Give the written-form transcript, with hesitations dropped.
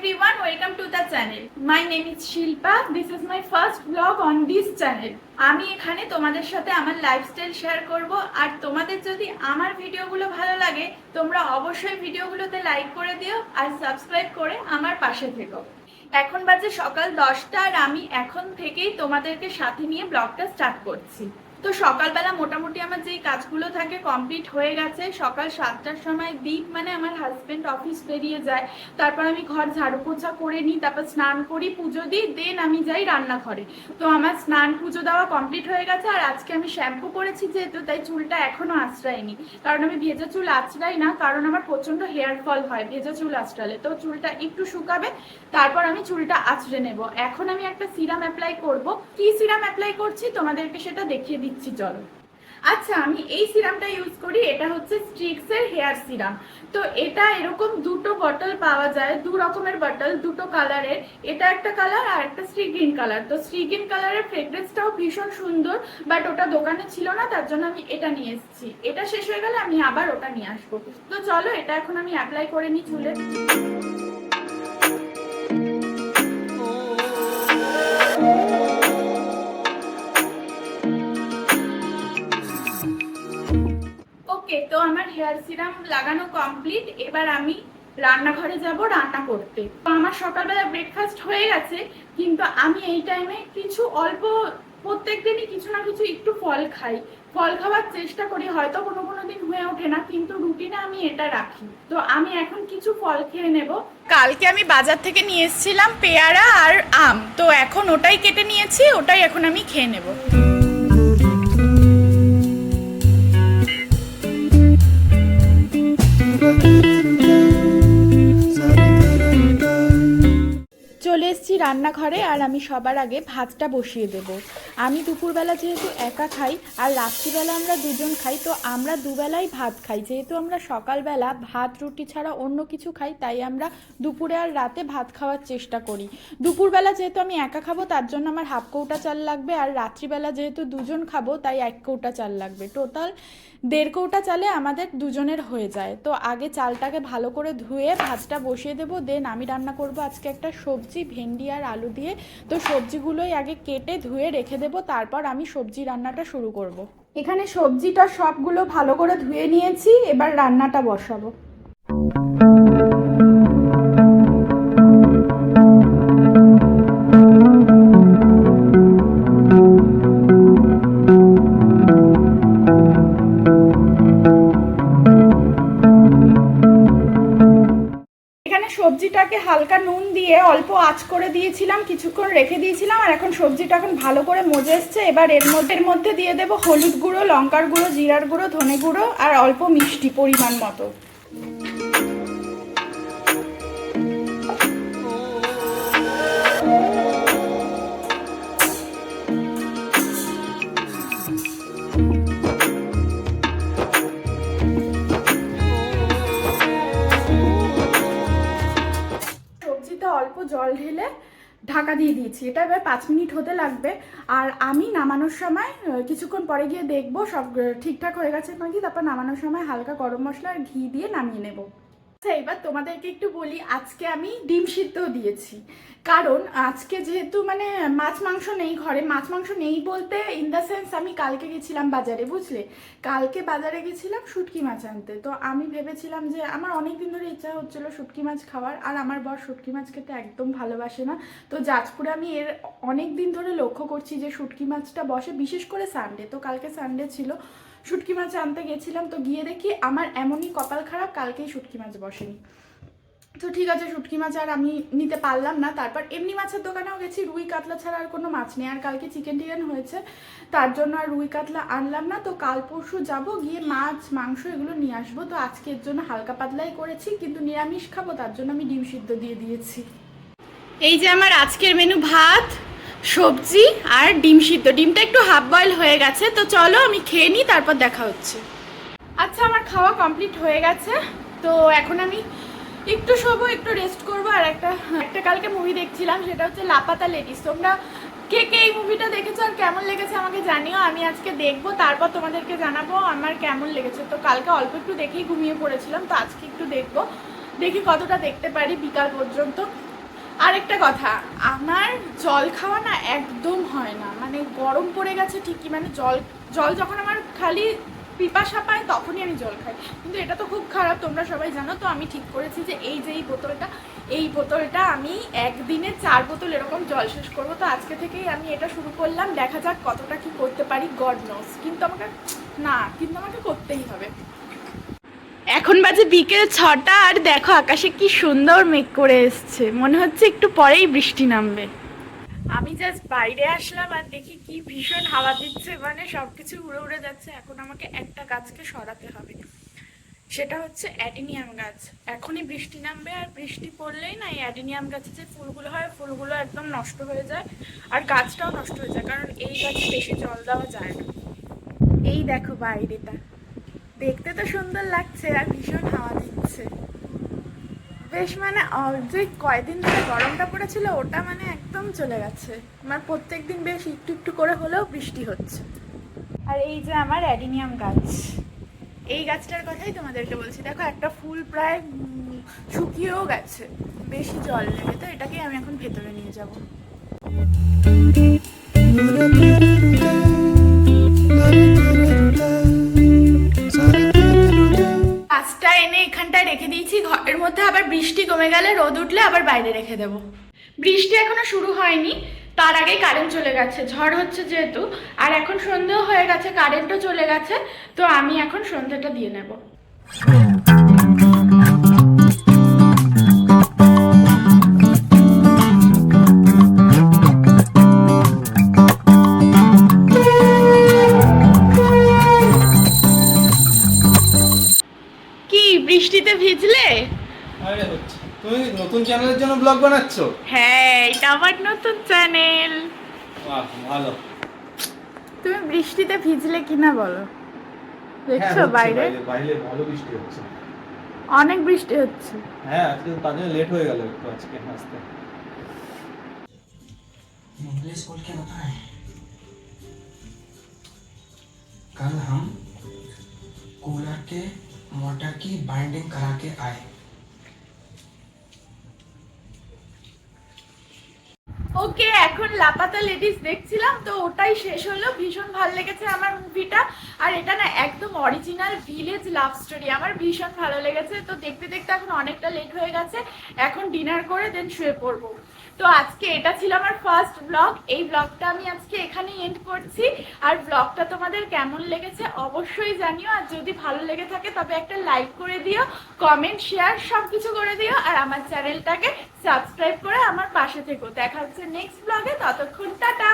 everyone, welcome to the channel. My name is Shilpa. This is my first vlog on this channel. আমি এখানে তোমাদের সাথে আমার lifestyle share করব আর তোমাদের যদি আমার ভিডিওগুলো ভালো লাগে তোমরা অবশ্যই ভিডিওগুলোতে লাইক করে দিও আর সাবস্ক্রাইব করে আমার পাশে থেকো। এখন বাজে সকাল 10টা আর আমি এখন থেকেই তোমাদেরকে সাথে নিয়ে ব্লগটা স্টার্ট করছি। তো সকালবেলা মোটামুটি আমার যেই কাজগুলো থাকে কমপ্লিট হয়ে গেছে। সকাল 7টার সময় দীপ মানে আমার হাজবেন্ড অফিস বেরিয়ে যায়, তারপর আমি ঘর ঝাড়ু পোছা করে নিই, তারপর স্নান করি, পুজো দিই, দেন আমি যাই রান্নাঘরে। তো আমার স্নান পুজো দেওয়া কমপ্লিট হয়ে গেছে আর আজকে আমি শ্যাম্পু করেছি যেহেতু, তাই চুলটা এখনো আঁচড়াইনি, কারণ আমি ভেজা চুল আঁচড়াই না, কারণ আমার প্রচন্ড হেয়ার ফল হয় ভেজা চুল আঁচড়ালে। তো চুলটা একটু শুকাবে তারপর আমি চুলটা আঁচড়ে নেব। এখন আমি একটা সিরাম অ্যাপ্লাই করব। কি সিরাম অ্যাপ্লাই করছি তোমাদেরকে সেটা দেখিয়ে দিচ্ছি, চলো। আচ্ছা, আমি এই সিরামটা ইউজ করি, এটা হচ্ছে স্ট্রিক্সের হেয়ার সিরাম। তো এটা এরকম দুটো বটল পাওয়া যায়, দু রকমের বটল, দুটো কালারের। এটা একটা কালার আর একটা শ্রী গ্রিন কালার। তো শ্রী গ্রিন কালারের ফ্রেগ্রেন্সটাও ভীষণ সুন্দর, বাট ওটা দোকানে ছিল না, তার জন্য আমি এটা নিয়ে এসেছি। এটা শেষ হয়ে গেলে আমি আবার ওটা নিয়ে আসবো। তো চলো এটা এখন আমি অ্যাপ্লাই করে নিই চুলে। ওকে, তো আমার হেয়ার সিরাম লাগানো কমপ্লিট। এবার আমি রান্নাঘরে যাব রান্না করতে। তো আমার সকালবেলা ব্রেকফাস্ট হয়ে গেছে, কিন্তু আমি এই টাইমে কিছু অল্প, প্রত্যেকদিনই কিছু না কিছু একটু ফল খাই, ফল খাওয়ার চেষ্টা করি। হয়তো কোনো কোনো দিন হয়ে ওঠে না, কিন্তু রুটিনে আমি এটা রাখি। তো আমি এখন কিছু ফল খেয়ে নেব। কালকে আমি বাজার থেকে নিয়ে এসেছিলাম পেয়ারা আর আম, তো এখন ওটাই কেটে নিয়েছি, ওটাই এখন আমি খেয়ে নেব। চলে এসেছি রান্নাঘরে আর আমি সবার আগে ভাতটা বসিয়ে দেব। আমি দুপুরবেলা যেহেতু একা খাই আর রাত্রিবেলা আমরা দুজন খাই, তো আমরা দুবেলাই ভাত খাই। যেহেতু আমরা সকালবেলা ভাত রুটি ছাড়া অন্য কিছু খাই, তাই আমরা দুপুরে আর রাতে ভাত খাওয়ার চেষ্টা করি। দুপুরবেলা যেহেতু আমি একা খাবো তার জন্য আমার হাফ কৌটা চাল লাগবে, আর রাত্রিবেলা যেহেতু দুজন খাবো তাই 1 কৌটা চাল লাগবে। টোটাল 1.5 কৌটা চালে আমাদের দুজনের হয়ে যায়। তো আগে চালটাকে ভালো করে ধুয়ে ভাতটা বসিয়ে দেবো, দেন আমি রান্না করব আজকে একটা সবজি, ভেন্ডি আর আলু দিয়ে। তো সবজিগুলোই আগে কেটে ধুয়ে রেখে দেবো, তারপর আমি সবজি রান্নাটা শুরু করব। এখানে সবজিটা সবগুলো ভালো করে ধুয়ে নিয়েছি, এবার রান্নাটা বসাবো। সবজিটাকে হালকা নুন দিয়ে অল্প আঁচ করে দিয়েছিলাম, কিছুক্ষণ রেখে দিয়েছিলাম, আর এখন সবজিটা এখন ভালো করে মজে এসছে। এবার এর মধ্যে দিয়ে দেবো হলুদ গুঁড়ো, লঙ্কার গুঁড়ো, জিরার গুঁড়ো, ধনে গুঁড়ো আর অল্প মিষ্টি পরিমাণ মতো। অল্প জল ঢেলে ঢাকা দিয়ে দিয়েছি, এটা এবার 5 মিনিট হতে লাগবে। আর আমি নামানোর সময় কিছুক্ষণ পরে গিয়ে দেখবো সব ঠিকঠাক হয়ে গেছে নাকি, তারপর নামানোর সময় হালকা গরম মশলা আর ঘি দিয়ে নামিয়ে নেব। আচ্ছা, এবার তোমাদেরকে একটু বলি, আজকে আমি ডিম সিদ্ধ দিয়েছি, কারণ আজকে যেহেতু মানে মাছ মাংস নেই ঘরে। মাছ মাংস নেই বলতে ইন দ্য সেন্স আমি কালকে গেছিলাম বাজারে, বুঝলে, কালকে বাজারে গেছিলাম শুটকি মাছ আনতে। তো আমি ভেবেছিলাম যে আমার অনেক দিন ধরে ইচ্ছা হচ্ছিলো শুটকি মাছ খাওয়ার, আর আমার বর শুটকি মাছ খেতে একদম ভালোবাসে না। তো যাজপুরে আমি এর অনেক দিন ধরে লক্ষ্য করছি যে শুটকি মাছটা বসে, বিশেষ করে সানডে। তো কালকে সানডে ছিল, শুটকি মাছ আনতে গেছিলাম, তো গিয়ে দেখি আমার এমনই কপাল খারাপ, কালকেই শুটকি মাছ বসেনি। তো ঠিক আছে, শুটকি মাছ আর আমি নিতে পারলাম না। তারপর এমনি মাছের দোকানেও গেছি, রুই কাতলা ছাড়া আর কোনো মাছ নেই, আর কালকে চিকেন টিকেন হয়েছে, তার জন্য আর রুই কাতলা আনলাম না। তো কাল পরশু যাব, গিয়ে মাছ মাংস এগুলো নিয়ে আসবো। তো আজকের জন্য হালকা পাতলাই করেছি, কিন্তু নিরামিষ খাবো তার জন্য আমি ডিম সিদ্ধ দিয়ে দিয়েছি। এই যে আমার আজকের মেনু, ভাত, সবজি আর ডিম সিদ্ধ। ডিমটা একটু হাফ বয়েল হয়ে গেছে। তো চলো আমি খেয়ে নিই, তারপর দেখা হচ্ছে। আচ্ছা, আমার খাওয়া কমপ্লিট হয়ে গেছে। তো এখন আমি একটু শোবো, একটু রেস্ট করবো। আর একটা কালকে মুভি দেখছিলাম, সেটা হচ্ছে লাপাতা লেডিস। তোমরা কে কে এই মুভিটা দেখেছো আর কেমন লেগেছে আমাকে জানিও। আমি আজকে দেখবো, তারপর তোমাদেরকে জানাবো আমার কেমন লেগেছে। তো কালকে অল্প একটু দেখেই ঘুমিয়ে পড়েছিলাম, তো আজকে একটু দেখবো, দেখি কতটা দেখতে পারি বিকাল পর্যন্ত। আরেকটা কথা, আমার জল খাওয়া না একদম হয় না, মানে গরম পড়ে গেছে ঠিকই, মানে জল জল যখন আমার খালি পিপাসা পায় তখনই আমি জল খাই, কিন্তু এটা তো খুব খারাপ, তোমরা সবাই জানো। তো আমি ঠিক করেছি যে এই বোতলটা আমি একদিনে 4 বোতল এরকম জল শেষ করবো। তো আজকে থেকেই আমি এটা শুরু করলাম, দেখা যাক কতটা কি করতে পারি, গড নোস। কিন্তু আমাকে করতেই হবে। এখন বাজে বিকেল 6টা, আর দেখো আকাশে কি সুন্দর মেঘ করে এসছে, মনে হচ্ছে একটু পরেই বৃষ্টি নামবে। আমি জাস্ট বাইরে আসলাম আর দেখি কি ভীষণ হাওয়া দিচ্ছে, মানে সবকিছু উড়ে উড়ে যাচ্ছে। এখন আমাকে একটা গাছকে সরাতে হবে, সেটা হচ্ছে অ্যাডিনিয়াম গাছ। এখনই বৃষ্টি নামবে, আর বৃষ্টি পড়লেই না এই অ্যাডিনিয়াম গাছে যে ফুলগুলো হয়, ফুলগুলো একদম নষ্ট হয়ে যায়, আর গাছটাও নষ্ট হয়ে যায়, কারণ এই গাছে বেশি জল দেওয়া যায় না। এই দেখো বাইরেটা, দেখতে তো সুন্দর লাগছে আর ভীষণ হাওয়া দিচ্ছে বেশ। মানে যে কয়দিন ধরে গরমটা পড়েছিল ওটা মানে একদম চলে গেছে। আমার প্রত্যেক দিন বেশ একটু একটু করে হলেও বৃষ্টি হচ্ছে। আর এই যে আমার অ্যাডিনিয়াম গাছ, এই গাছটার কথাই তোমাদেরকে বলছি। দেখো একটা ফুল প্রায় শুকিয়েও গেছে, বেশি জল লেগে। তো এটাকে আমি এখন ভেতরে নিয়ে যাব। গাছটা এনে এখানটায় রেখে দিয়েছি ঘরের মধ্যে, আবার বৃষ্টি কমে গেলে রোদ উঠলে আবার বাইরে রেখে দেবো। বৃষ্টি এখনো শুরু হয়নি, তার আগেই কারেন্ট চলে গেছে, ঝড় হচ্ছে যেহেতু। আর এখন সন্ধ্যেও হয়ে গেছে, কারেন্টও চলে গেছে। তো আমি এখন সন্ধ্যেটা দিয়ে নেব। কি বৃষ্টিতে ভিজলে? আরে হচ্ছে, তুমি নতুন চ্যানেলের জন্য ব্লগ বানাচ্ছো? হ্যাঁ, এটা আমার নতুন চ্যানেল। বাহ, ভালো। তুমি বৃষ্টিতে ভিজলে কিনা বলো, দেখছো হচ্ছে, বাইরে বাইরে ভালো বৃষ্টি হচ্ছে। অনেক বৃষ্টি হচ্ছে। হ্যাঁ, আজকে তার জন্য লেট হয়ে গেল একটু আজকে আসতে। इंग्लिश बोल के बताएं। कल हम कूलर के मोटर की बाइंडिंग करा के आए। ওকে, এখন লাপাতা লেডিস দেখছিলাম, তো ওটাই শেষ হলো। ভীষণ ভালো লেগেছে আমার মুভিটা। আর এটা না একদম অরিজিনাল ভিলেজ লাভ স্টোরি, আমার ভীষণ ভালো লেগেছে। তো দেখতে দেখতে এখন অনেকটা লেট হয়ে গেছে, এখন ডিনার করে দেন শুয়ে পড়বো। তো আজকে এটা ছিল আমার ফার্স্ট ব্লগ। এই ব্লগটা আমি আজকে এখানেই এন্ড করছি। আর ব্লগটা তোমাদের কেমন লেগেছে অবশ্যই জানিও, আর যদি ভালো লেগে থাকে তবে একটা লাইক করে দিও, কমেন্ট শেয়ার সব কিছু করে দিও, আর আমার চ্যানেলটাকে সাবস্ক্রাইব করে আমার পাশে থেকো। দেখা হচ্ছে নেক্সট ব্লগে, ততক্ষণ টাটা।